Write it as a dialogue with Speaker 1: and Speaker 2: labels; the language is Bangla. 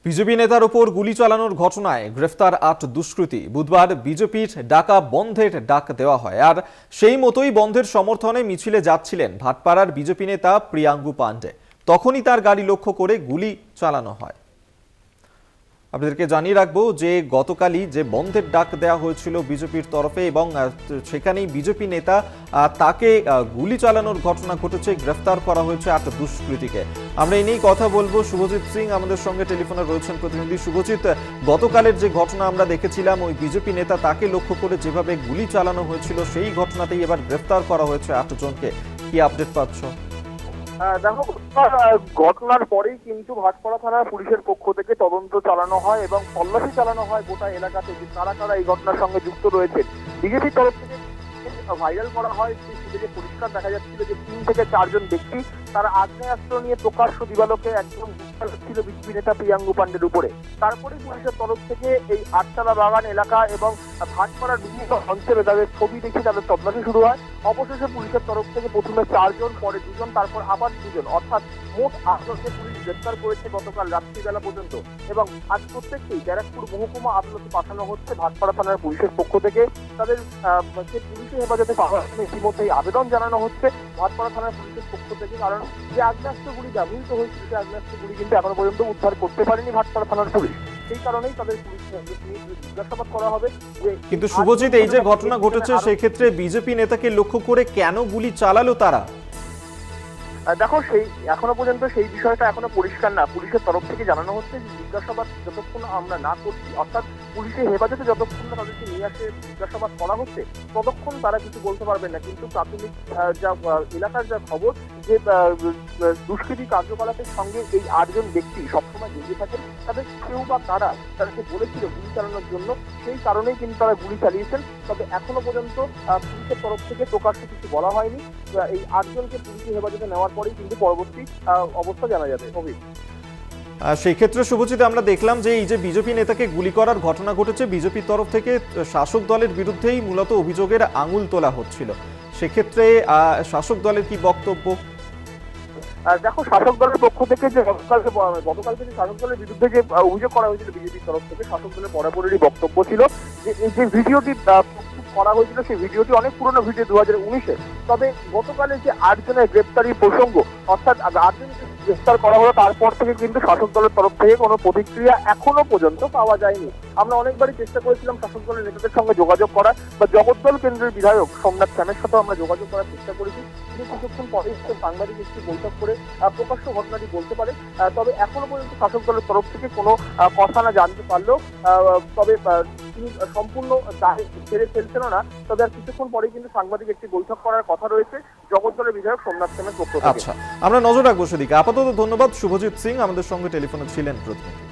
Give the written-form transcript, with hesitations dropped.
Speaker 1: বিজেপি নেতার উপর গুলি চালানোর ঘটনায় গ্রেফতার ৮ দুষ্কৃতী। বুধবার বিজেপির ডাকা বন্ধের ডাক দেওয়া হয়, আর সেই মতোই বন্ধের সমর্থনে মিছিলে যাচ্ছিলেন ভাটপাড়ার বিজেপি নেতা প্রিয়াঙ্গু পাণ্ডে। তখনই তার গাড়ি লক্ষ্য করে গুলি চালানো হয়। আপনাদেরকে জানিয়ে রাখবো যে গতকালই যে বন্ধের ডাক দেওয়া হয়েছিল বিজেপির তরফে এবং সেখানেই বিজেপি নেতা তাকে গুলি চালানোর ঘটনা ঘটেছে। গ্রেফতার করা হয়েছে ৮ দুষ্কৃতীকে। আমরা এই নিয়েই কথা বলবো। শুভজিৎ সিং আমাদের সঙ্গে টেলিফোনে রয়েছেন প্রতিনিধি। শুভজিৎ, গতকালের যে ঘটনা আমরা দেখেছিলাম, ওই বিজেপি নেতা তাকে লক্ষ্য করে যেভাবে গুলি চালানো হয়েছিল, সেই ঘটনাতেই এবার গ্রেফতার করা হয়েছে ৮ জনকে। কি আপডেট পাচ্ছ?
Speaker 2: দেখো, ঘটনার পরেই কিন্তু ভাটপাড়া থানার পুলিশের পক্ষ থেকে তদন্ত চালানো হয় এবং তল্লাশি চালানো হয় গোটা এলাকাতে যে কারা কারা এই ঘটনার সঙ্গে যুক্ত রয়েছে। বিজেপির তরফ থেকে ভাইরাল করা হয় যে পরিষ্কার দেখা যাচ্ছিল যে ৩ থেকে ৪ জন ব্যক্তি তারা আগ্নেয়াস্ত্র নিয়ে প্রকাশ্য দিবালোকে একদম ছিল বিজেপি নেতা প্রিয়াঙ্গু পাণ্ডের উপরে। তারপরে পুলিশের তরফ থেকে এই আটতলা বাগান এলাকা এবং ভাটপাড়ার বিভিন্ন অঞ্চলে তাদের ছবি দেখে তাদের তল্লাশি শুরু হয়। অবশেষে পুলিশের তরফ থেকে প্রথমে ৪ জন, পরে ২ জন, তারপর আবার ২ জন, অর্থাৎ মোট ৮ জনকে পুলিশ গ্রেফতার করেছে গতকাল রাত্রিবেলা পর্যন্ত। এবং আজ প্রত্যেককেই ব্যারাকপুর মহকুমা আদালতে পাঠানো হচ্ছে ভাটপাড়া থানার পুলিশের পক্ষ থেকে। তাদের যে পুলিশের হেফাজতে পাওয়ার জন্য ইতিমধ্যেই আবেদন জানানো হচ্ছে ভাটপাড়া থানার পুলিশের পক্ষ থেকে, কারণ যে আগ্নেয়াস্ত্রগুলি ব্যবহৃত হয়েছিল সেই আগ্নেয়াস্ত্রগুলি কিন্তু এখনো পর্যন্ত উদ্ধার করতে পারেনি ভাটপাড়া থানার পুলিশ। সেই কারণেই তাদের পুলিশ জিজ্ঞাসাবাদ করা হবে।
Speaker 1: কিন্তু শুভজিৎ, এই যে ঘটনা ঘটেছে সেক্ষেত্রে বিজেপি নেতাকে লক্ষ্য করে কেন গুলি চালালো তারা?
Speaker 2: দেখো, সেই এখনো পর্যন্ত সেই বিষয়টা এখনো পরিষ্কার না। পুলিশের তরফ থেকে জানানো হচ্ছে যে জিজ্ঞাসাবাদ যতক্ষণ আমরা না করছি, অর্থাৎ পুলিশের হেফাজতে যতক্ষণ না তাদেরকে নিয়ে আসে জিজ্ঞাসাবাদ করা হচ্ছে, ততক্ষণ তারা কিছু বলতে পারবেন না। কিন্তু প্রাথমিক যা এলাকার যা খবর, যে দুষ্কৃতী কার্যকলাপের সঙ্গে এই ৮ জন ব্যক্তি সবসময় জড়িয়ে থাকেন, তাদের কেউ বা তারা তাদেরকে বলেছিল গুলি চালানোর জন্য, সেই কারণেই কিন্তু তারা গুলি চালিয়েছেন। তবে এখনো পর্যন্ত পুলিশের তরফ থেকে প্রকাশ্যে কিছু বলা হয়নি। এই ৮ জনকে পুলিশের হেফাজতে নেওয়ার পরেই কিন্তু পরবর্তী অবস্থা জানা যাবে।
Speaker 1: সেই ক্ষেত্রে শুভজিৎ, আমরা দেখলাম যে এই যে বিজেপি নেতাকে গুলি করার ঘটনা ঘটেছে, বিজেপির তরফ থেকে শাসক দলের বিরুদ্ধেই মূলত অভিযোগের আঙুল তোলা হচ্ছিল। সেক্ষেত্রে শাসক দলের কি বক্তব্য?
Speaker 2: দেখো, শাসক দলের পক্ষ থেকে যে গতকালকে যে শাসক দলের বিরুদ্ধে যে অভিযোগ করা হয়েছিল বিজেপির তরফ থেকে, শাসক দলের বরাবরেরই বক্তব্য ছিল যে এই যে ভিডিওটি করা হয়েছিল সেই ভিডিওটি অনেক পুরনো ভিডিও, 2019-এ। তবে গতকালে যে ৮ জনের গ্রেপ্তারির প্রসঙ্গ, অর্থাৎ ৮ জনকে গ্রেপ্তার করা হলো, তারপর থেকে কিন্তু শাসক দলের তরফ থেকে কোনো প্রতিক্রিয়া এখনো পর্যন্ত পাওয়া যায়নি। আমরা অনেকবারই চেষ্টা করেছিলাম শাসক দলের নেতাদের সঙ্গে যোগাযোগ করার, বা জগদ্দল কেন্দ্রের বিধায়ক সোমনাথ শ্যামের সাথেও আমরা যোগাযোগ করার চেষ্টা করেছি। তিনি কিছুক্ষণ পরে সাংবাদিক একটি বৈঠক করে প্রকাশ্য ঘটনাটি বলতে পারে। তবে এখনো পর্যন্ত শাসক দলের তরফ থেকে কোনো কথা না জানতে পারলেও, তবে তিনি সম্পূর্ণ দায় ছেড়ে ফেলছেন না। তবে আর কিছুক্ষণ পরেই কিন্তু সাংবাদিক একটি বৈঠক করার কথা রয়েছে জগদ্দলের বিধায়ক সোমনাথ শ্যামের পক্ষ থেকে।
Speaker 1: আচ্ছা, আমরা নজর রাখবো সেদিকে। আপাতত ধন্যবাদ শুভজিৎ সিং, আমাদের সঙ্গে টেলিফোনে ছিলেন প্রতিনিধি।